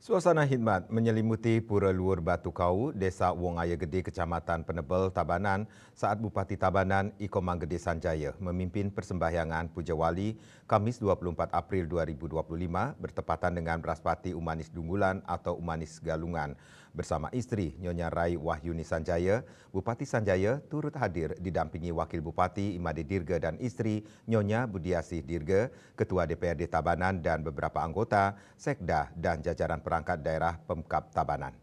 Suasana khidmat menyelimuti Pura Luhur Batu Kau, Desa Wong Aya Gede, Kecamatan Penebel, Tabanan saat Bupati Tabanan Iko Manggede Sanjaya memimpin persembahyangan Puja Wali Kamis 24 April 2025 bertepatan dengan Beraspati Umanis Dunggulan atau Umanis Galungan. Bersama istri Nyonya Rai Wahyuni Sanjaya, Bupati Sanjaya turut hadir didampingi Wakil Bupati Imade Dirga dan istri Nyonya Budiasih Dirga, Ketua DPRD Tabanan dan beberapa anggota, Sekda dan jajaran perangkat daerah Pemkab Tabanan.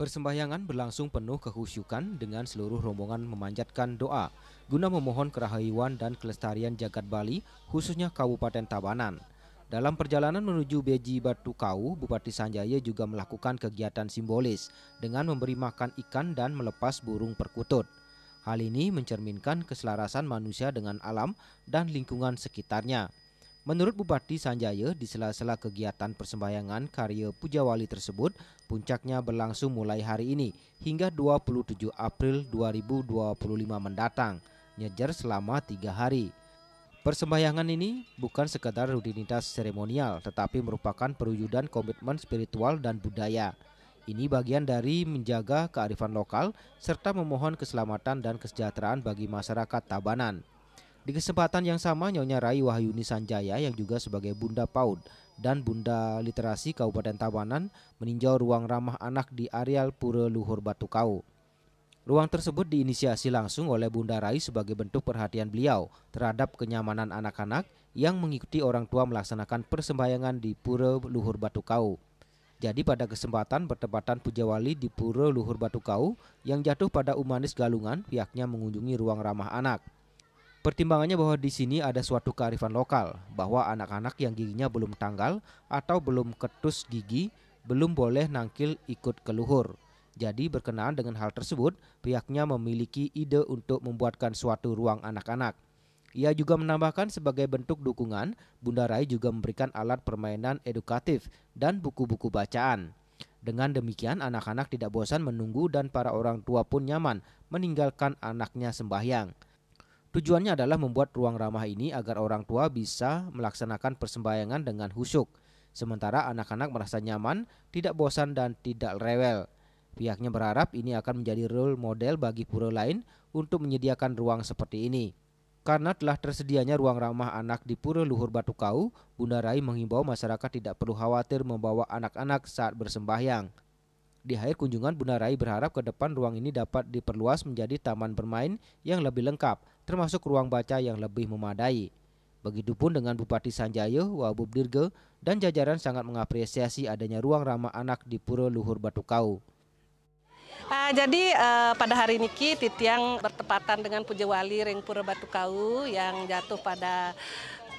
Persembahyangan berlangsung penuh kehusyukan dengan seluruh rombongan memanjatkan doa guna memohon kerahayuan dan kelestarian jagat Bali, khususnya Kabupaten Tabanan. Dalam perjalanan menuju Beji Batu Kau, Bupati Sanjaya juga melakukan kegiatan simbolis dengan memberi makan ikan dan melepas burung perkutut. Hal ini mencerminkan keselarasan manusia dengan alam dan lingkungan sekitarnya. Menurut Bupati Sanjaya, di sela-sela kegiatan persembahyangan karya Puja Wali tersebut, puncaknya berlangsung mulai hari ini hingga 27 April 2025 mendatang, nyejar selama 3 hari. Persembahyangan ini bukan sekadar rutinitas seremonial, tetapi merupakan perwujudan komitmen spiritual dan budaya. Ini bagian dari menjaga kearifan lokal serta memohon keselamatan dan kesejahteraan bagi masyarakat Tabanan. Di kesempatan yang sama, Nyonya Rai Wahyuni Sanjaya yang juga sebagai Bunda PAUD dan Bunda Literasi Kabupaten Tabanan meninjau ruang ramah anak di areal Pura Luhur Batu Kau. Ruang tersebut diinisiasi langsung oleh Bunda Rai sebagai bentuk perhatian beliau terhadap kenyamanan anak-anak yang mengikuti orang tua melaksanakan persembahyangan di Pura Luhur Batu Kau. Jadi pada kesempatan bertepatan Puja Wali di Pura Luhur Batu Kau yang jatuh pada Umanis Galungan, pihaknya mengunjungi ruang ramah anak. Pertimbangannya bahwa di sini ada suatu kearifan lokal, bahwa anak-anak yang giginya belum tanggal atau belum ketus gigi belum boleh nangkil ikut ke luhur. Jadi berkenaan dengan hal tersebut, pihaknya memiliki ide untuk membuatkan suatu ruang anak-anak. Ia juga menambahkan sebagai bentuk dukungan, Bunda Rai juga memberikan alat permainan edukatif dan buku-buku bacaan. Dengan demikian, anak-anak tidak bosan menunggu dan para orang tua pun nyaman meninggalkan anaknya sembahyang. Tujuannya adalah membuat ruang ramah ini agar orang tua bisa melaksanakan persembahyangan dengan khusyuk, sementara anak-anak merasa nyaman, tidak bosan dan tidak rewel. Pihaknya berharap ini akan menjadi role model bagi pura lain untuk menyediakan ruang seperti ini. Karena telah tersedianya ruang ramah anak di Pura Luhur Batu Kau, Bunda Rai menghimbau masyarakat tidak perlu khawatir membawa anak-anak saat bersembahyang. Di akhir kunjungan, Bunda Rai berharap ke depan ruang ini dapat diperluas menjadi taman bermain yang lebih lengkap, termasuk ruang baca yang lebih memadai. Begitupun dengan Bupati Sanjaya, Wabub Dirga, dan jajaran sangat mengapresiasi adanya ruang ramah anak di Pura Luhur Batu Kau. Jadi pada hari ini titiang bertepatan dengan Puja Wali Ring Pura Batu Kau yang jatuh pada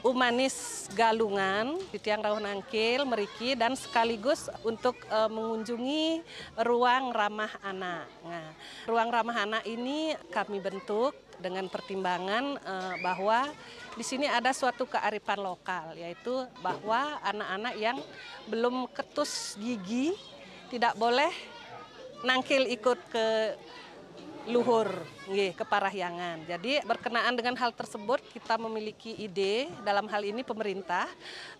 Umanis Galungan, titiang rawuh nangkil, meriki, dan sekaligus untuk mengunjungi ruang ramah anak. Nah, ruang ramah anak ini kami bentuk dengan pertimbangan bahwa di sini ada suatu kearifan lokal, yaitu bahwa anak-anak yang belum ketus gigi tidak boleh nangkil ikut ke luhur, ke parahyangan. Jadi berkenaan dengan hal tersebut kita memiliki ide dalam hal ini pemerintah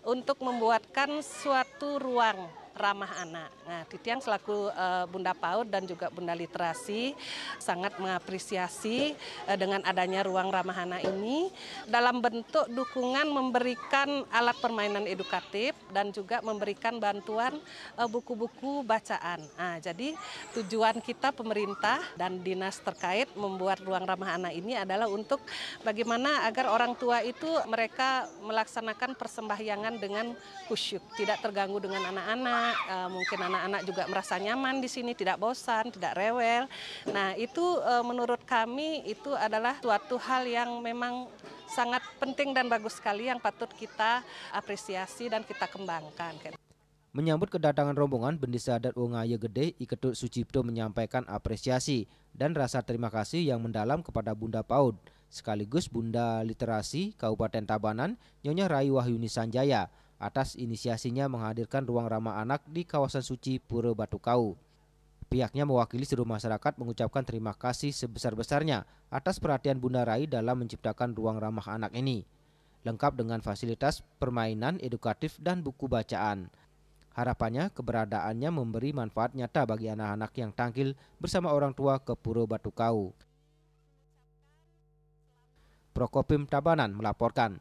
untuk membuatkan suatu ruang ramah anak. Nah, titiang selaku Bunda PAUD dan juga Bunda Literasi sangat mengapresiasi dengan adanya ruang ramah anak ini dalam bentuk dukungan memberikan alat permainan edukatif dan juga memberikan bantuan buku-buku bacaan. Nah, jadi tujuan kita pemerintah dan dinas terkait membuat ruang ramah anak ini adalah untuk bagaimana agar orang tua itu mereka melaksanakan persembahyangan dengan khusyuk, tidak terganggu dengan anak-anak. Mungkin anak-anak juga merasa nyaman di sini, tidak bosan, tidak rewel. Nah, itu menurut kami itu adalah suatu hal yang memang sangat penting dan bagus sekali yang patut kita apresiasi dan kita kembangkan. Menyambut kedatangan rombongan, Bendesa Adat Wong Aya Gede, I Ketut Sucipto menyampaikan apresiasi dan rasa terima kasih yang mendalam kepada Bunda PAUD, sekaligus Bunda Literasi Kabupaten Tabanan, Nyonya Rai Wahyuni Sanjaya, atas inisiasinya menghadirkan ruang ramah anak di kawasan suci Pura Batu Kau. Pihaknya mewakili seluruh masyarakat mengucapkan terima kasih sebesar-besarnya atas perhatian Bunda Rai dalam menciptakan ruang ramah anak ini. Lengkap dengan fasilitas permainan edukatif dan buku bacaan. Harapannya keberadaannya memberi manfaat nyata bagi anak-anak yang tangkil bersama orang tua ke Pura Batu Kau. Prokopim Tabanan melaporkan.